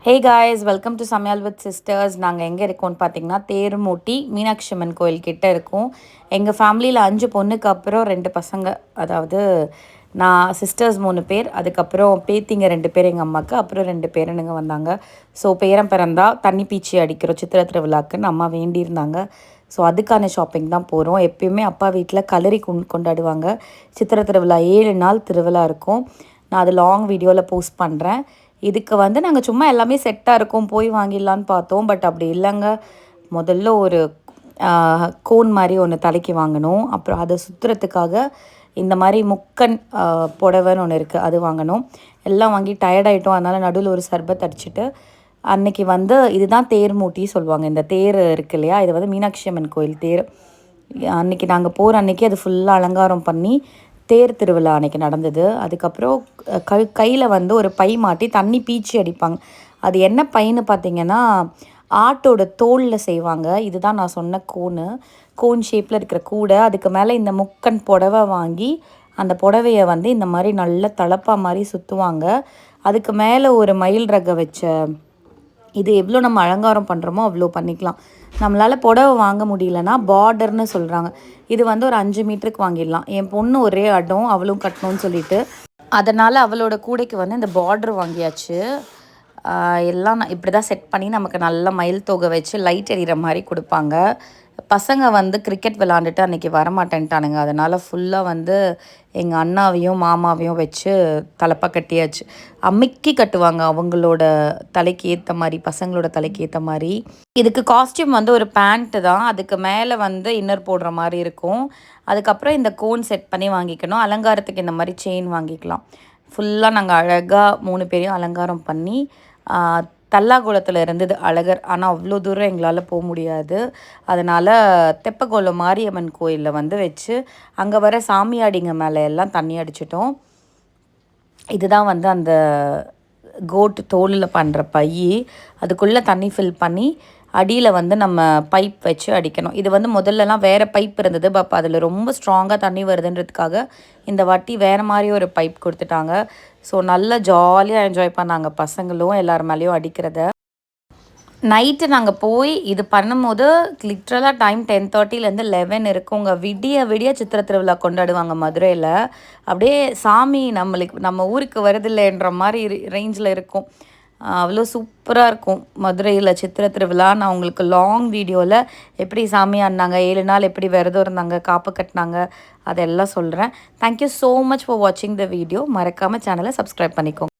Hey guys, welcome to சமையல் with sisters. நாங்கள் எங்கே இருக்கோம்னு பார்த்தீங்கன்னா தேர்மூட்டி மீனாட்சி அம்மன் கோயில் கிட்டே இருக்கோம். எங்கள் ஃபேமிலியில் 5 பொண்ணுக்கு அப்புறம் 2 பசங்க, அதாவது நான் சிஸ்டர்ஸ் 3 பேர், அதுக்கப்புறம் பேத்திங்க 2 பேர் எங்கள் அம்மாவுக்கு, அப்புறம் 2 பேரனுங்க வந்தாங்க. ஸோ பேரன் பிறந்தா தண்ணி பீச்சி அடிக்கிறோம் சித்திரை திருவிழாக்குன்னு அம்மா வேண்டியிருந்தாங்க. ஸோ அதுக்கான ஷாப்பிங் தான் போகிறோம். எப்பயுமே அப்பா வீட்டில் கலரி கொண்டாடுவாங்க. சித்திரை திருவிழா 7 நாள் திருவிழா இருக்கும். நான் அது லாங் வீடியோவில் போஸ்ட் பண்ணுறேன். இதுக்கு வந்து நாங்கள் சும்மா எல்லாமே செட்டாக இருக்கும் போய் வாங்கிடலான்னு பார்த்தோம். பட் அப்படி இல்லைங்க. முதல்ல ஒரு கோன் மாதிரி ஒன்று தலைக்கு வாங்கணும். அப்புறம் அதை சுற்றுறதுக்காக இந்த மாதிரி முக்கன் புடவைன்னு ஒன்று இருக்குது, அது வாங்கணும். எல்லாம் வாங்கி டயர்டாயிட்டோம். அதனால் நடுவில் ஒரு சர்பத் அடிச்சுட்டு அன்றைக்கி வந்து இதுதான் தேர்மூட்டி சொல்லுவாங்க. இந்த தேர் இருக்குது இல்லையா, இது வந்து மீனாட்சி அம்மன் கோயில் தேர். அன்றைக்கி நாங்கள் போகிற அன்றைக்கி அது ஃபுல்லாக அலங்காரம் பண்ணி தேர் திருவிழா அன்றைக்கி நடந்தது. அதுக்கப்புறம் கையில் வந்து ஒரு பை மாட்டி தண்ணி பீச்சி அடிப்பாங்க. அது என்ன பைன்னு பார்த்தீங்கன்னா ஆட்டோட தோலில் செய்வாங்க. இதுதான் நான் சொன்ன கோன் ஷேப்பில் இருக்கிற கூடை. அதுக்கு மேலே இந்த முக்கன் புடவை வாங்கி அந்த புடவையை வந்து இந்த மாதிரி நல்ல தலப்பா மாதிரி சுற்றுவாங்க. அதுக்கு மேலே ஒரு மயில் ரக வச்ச இது எவ்வளோ நம்ம அலங்காரம் பண்ணுறோமோ அவ்வளோ பண்ணிக்கலாம். நம்மளால் புடவை வாங்க முடியலன்னா பார்டர்னு சொல்கிறாங்க. இது வந்து ஒரு 5 மீட்டருக்கு வாங்கிடலாம். என் பொண்ணு ஒரே அடம், அவளும் கட்டணும்னு சொல்லிட்டு, அதனால் அவளோட கூடைக்கு வந்து இந்த பார்டர் வாங்கியாச்சு. எல்லாம் இப்படி தான் செட் பண்ணி நமக்கு நல்ல மயில் தொகை வச்சு லைட் எறிகிற மாதிரி கொடுப்பாங்க. பசங்க வந்து கிரிக்கெட் விளாண்டுட்டு அன்றைக்கி வரமாட்டேன்ட்டானுங்க. அதனால் ஃபுல்லாக வந்து எங்கள் அண்ணாவையும் மாமாவையும் வச்சு தலைப்பாக கட்டியாச்சு. அம்மிக்கி கட்டுவாங்க அவங்களோட தலைக்கு ஏற்ற மாதிரி, பசங்களோட தலைக்கு ஏற்ற மாதிரி. இதுக்கு காஸ்டியூம் வந்து ஒரு பேண்ட்டு தான், அதுக்கு மேலே வந்து இன்னர் போடுற மாதிரி இருக்கும். அதுக்கப்புறம் இந்த கோன் செட் பண்ணி வாங்கிக்கணும். அலங்காரத்துக்கு இந்த மாதிரி செயின் வாங்கிக்கலாம். ஃபுல்லாக நாங்கள் அழகாக 3 பேரையும் அலங்காரம் பண்ணி தல்லாகுளத்தில் இருந்தது அழகர். ஆனால் அவ்வளோ தூரம் எங்களால் போக முடியாது. அதனால் தெப்பக்குளம் மாரியம்மன் கோயிலில் வந்து வச்சு அங்கே வர சாமியாடிங்க மேலே எல்லாம் தண்ணி அடிச்சிட்டோம். இதுதான் வந்து அந்த கோட்டு தோலில் பண்ணுற பை. அதுக்குள்ளே தண்ணி ஃபில் பண்ணி அடியில் வந்து நம்ம பைப் வச்சு அடிக்கணும். இது வந்து முதல்லலாம் வேறு பைப் இருந்தது. பட் அதில் ரொம்ப ஸ்ட்ராங்காக தண்ணி வருதுன்றதுக்காக இந்த வாட்டி வேறு மாதிரி ஒரு பைப் கொடுத்துட்டாங்க. ஸோ நல்லா ஜாலியாக என்ஜாய் பண்ணாங்க பசங்களும் எல்லார் மேலேயும் அடிக்கிறத. நைட்டு நாங்கள் போய் இது பண்ணும்போது லிட்ரலாக டைம் 10:30லேருந்து 11 இருக்குங்க. விடிய சித்திரை திருவிழா கொண்டாடுவாங்க மதுரையில். அப்படியே சாமி நம்ம ஊருக்கு வருதில்லைன்ற மாதிரி ரேஞ்சில் இருக்கும். அவ்வளோ சூப்பராக இருக்கும் மதுரையில் சித்திரை திருவிழா. நான் உங்களுக்கு லாங் வீடியோவில் எப்படி சாமி ஆடினாங்க, 7 நாள் எப்படி விரதம் இருந்தாங்க, காப்பு கட்டினாங்க, அதெல்லாம் சொல்கிறேன். தேங்க்யூ ஸோ மச் ஃபார் வாட்சிங் த வீடியோ. மறக்காமல் சேனலை சப்ஸ்கிரைப் பண்ணிக்கோங்க.